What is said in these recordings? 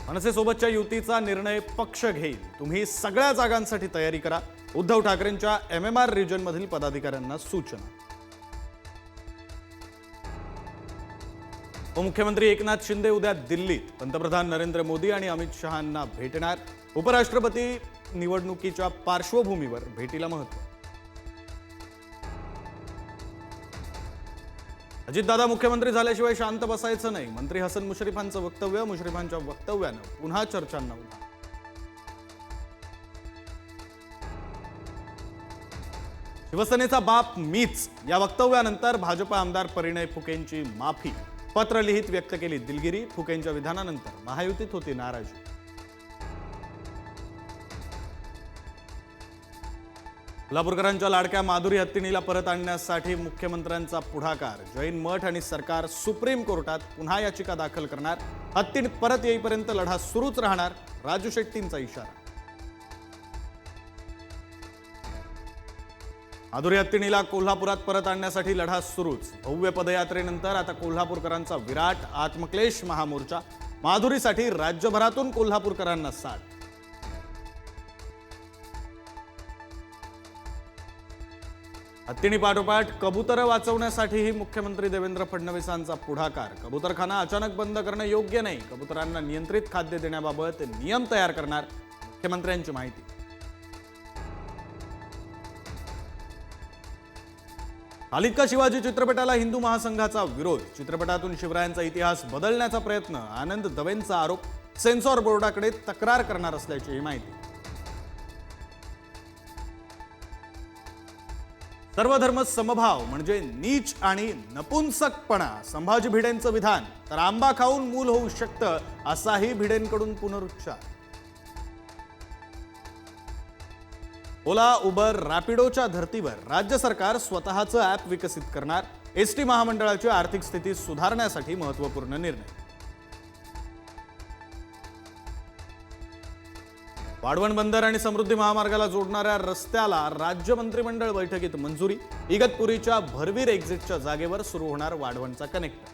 मनसेसोबतच्या युतीचा निर्णय पक्ष घेईल. तुम्ही सगळ्या जागांसाठी तयारी करा. उद्धव ठाकरेंच्या MMR रिजनमधील पदाधिकाऱ्यांना सूचना. उपमुख्यमंत्री एकनाथ शिंदे उद्या दिल्लीत पंतप्रधान नरेंद्र मोदी आणि अमित शहांना भेटणार. उपराष्ट्रपती निवडणुकीच्या पार्श्वभूमीवर भेटीला महत्त्व. अजितदादा मुख्यमंत्री झाल्याशिवाय शांत बसायचं नाही. मंत्री हसन मुश्रीफांचं वक्तव्य. मुश्रीफांच्या वक्तव्यानं पुन्हा चर्चांना उधाण. शिवसेनेचा बाप मीच या वक्तव्यानंतर भाजप आमदार परिणय फुकेंची माफी. पत्र लिहित व्यक्त केली दिलगिरी. फुकेंच्या विधानानंतर महायुतीत होती नाराजी. कोल्हापूरकरांच्या लाडक्या माधुरी हत्तीनीला परत आणण्यासाठी मुख्यमंत्र्यांचा पुढाकार. जैन मठ आणि सरकार सुप्रीम कोर्टात पुन्हा याचिका दाखल करणार. हत्तीन परत येईपर्यंत लढा सुरूच राहणार. राजू शेट्टींचा इशारा. माधुरी हत्तीनीला कोल्हापुरात परत आणण्यासाठी लढा सुरूच. भव्य पदयात्रेनंतर आता कोल्हापूरकरांचा विराट आत्मक्लेश महामोर्चा. माधुरीसाठी राज्यभरातून कोल्हापूरकरांना साथ. हत्तीनी पाठोपाठ कबूतर वाचवण्यासाठीही मुख्यमंत्री देवेंद्र फडणवीसांचा पुढाकार. कबूतरखाना अचानक बंद करणं योग्य नाही. कबूतरांना नियंत्रित खाद्य देण्याबाबत नियम तयार करणार. मुख्यमंत्र्यांची माहिती. खालिद का शिवाजी चित्रपटाला हिंदू महासंघाचा विरोध. चित्रपटातून शिवरायांचा इतिहास बदलण्याचा प्रयत्न. आनंद दवेंचा आरोप. सेन्सॉर बोर्डाकडे तक्रार करणार असल्याची माहिती. सर्वधर्म समभाव म्हणजे नीच आणि नपुंसकपणा. संभाजी भिडेंचं विधान. तर आंबा खाऊन मूल होऊ शकतं असाही भिडेंकडून पुनरुच्चार. ओला, उबर, रॅपिडोच्या धर्तीवर राज्य सरकार स्वतःचं ॲप विकसित करणार. एसटी महामंडळाची आर्थिक स्थिती सुधारण्यासाठी महत्त्वपूर्ण निर्णय. वाढवण बंदर आणि समृद्धी महामार्गाला जोडणाऱ्या रस्त्याला राज्य मंत्रिमंडळ बैठकीत मंजुरी. इगतपुरीच्या भरवीर एक्झिटच्या जागेवर सुरू होणार वाढवणचा कनेक्टर.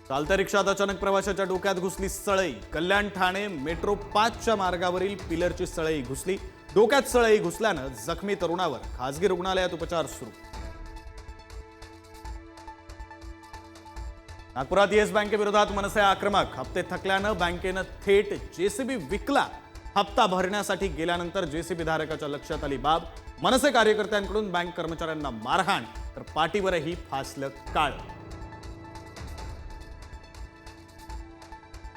चालत्या रिक्षात अचानक प्रवाशाच्या डोक्यात घुसली सळई. कल्याण ठाणे मेट्रो 5च्या मार्गावरील पिलरची सळई घुसली. डोक्यात सळई घुसल्यानं जखमी तरुणावर खासगी रुग्णालयात उपचार सुरू. नागपुरात येस बँकेविरोधात मनसे आक्रमक. हप्ते थकल्यानं बँकेनं थेट जेसीबी विकला. हप्ता भरण्यासाठी गेल्यानंतर जेसीबी धारकाच्या लक्षात आली बाब. मनसे कार्यकर्त्यांकडून बँक कर्मचाऱ्यांना मारहाण तर पाठीवरही फासलं काळ.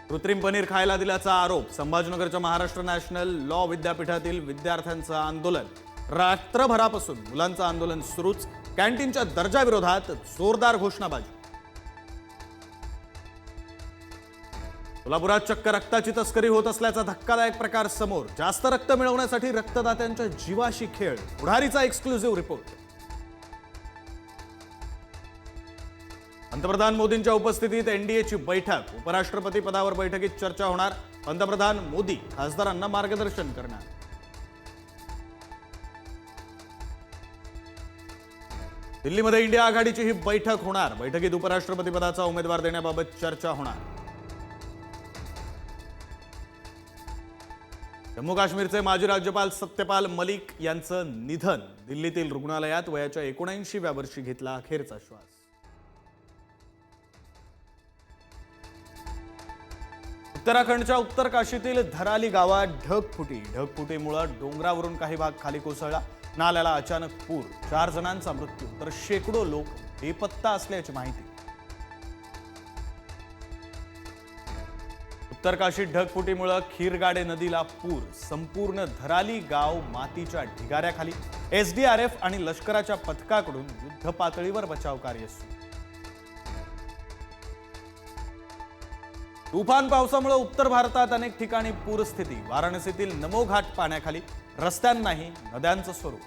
कृत्रिम पनीर खायला दिल्याचा आरोप. संभाजीनगरच्या महाराष्ट्र नॅशनल लॉ विद्यापीठातील विद्यार्थ्यांचं आंदोलन. रात्रभरापासून मुलांचं आंदोलन सुरूच. कॅन्टीनच्या दर्जाविरोधात जोरदार घोषणाबाजी. कोल्हापुरात चक्क रक्ताची तस्करी होत असल्याचा धक्कादायक प्रकार समोर. जास्त रक्त मिळवण्यासाठी रक्तदात्यांच्या जीवाशी खेळ. पुढारीचा एक्सक्लुझिव्ह रिपोर्ट. पंतप्रधान मोदींच्या उपस्थितीत एनडीएची बैठक. उपराष्ट्रपती पदावर बैठकीत चर्चा होणार. पंतप्रधान मोदी खासदारांना मार्गदर्शन करणार. दिल्लीमध्ये इंडिया आघाडीची ही बैठक होणार. बैठकीत उपराष्ट्रपती पदाचा उमेदवार देण्याबाबत चर्चा होणार. जम्मू काश्मीरचे माजी राज्यपाल सत्यपाल मलिक यांचं निधन. दिल्लीतील रुग्णालयात वयाच्या 79व्या वर्षी घेतला अखेरचा श्वास. उत्तराखंडच्या उत्तर काशीतील धराली गावात ढगफुटी. ढगफुटीमुळे डोंगरावरून काही भाग खाली कोसळला. नाल्याला अचानक पूर. 4 जणांचा मृत्यू तर शेकडो लोक बेपत्ता असल्याची माहिती. उत्तर काशीत ढगफुटीमुळे खीरगाडे नदीला पूर. संपूर्ण धराली गाव मातीच्या ढिगाऱ्याखाली. एसडीआरएफ आणि लष्कराच्या पथकाकडून युद्ध पातळीवर बचाव कार्य सुरू. तुफान पावसामुळे उत्तर भारतात अनेक ठिकाणी पूरस्थिती. वाराणसीतील नमो घाट पाण्याखाली. रस्त्यांनाही नद्यांचं स्वरूप.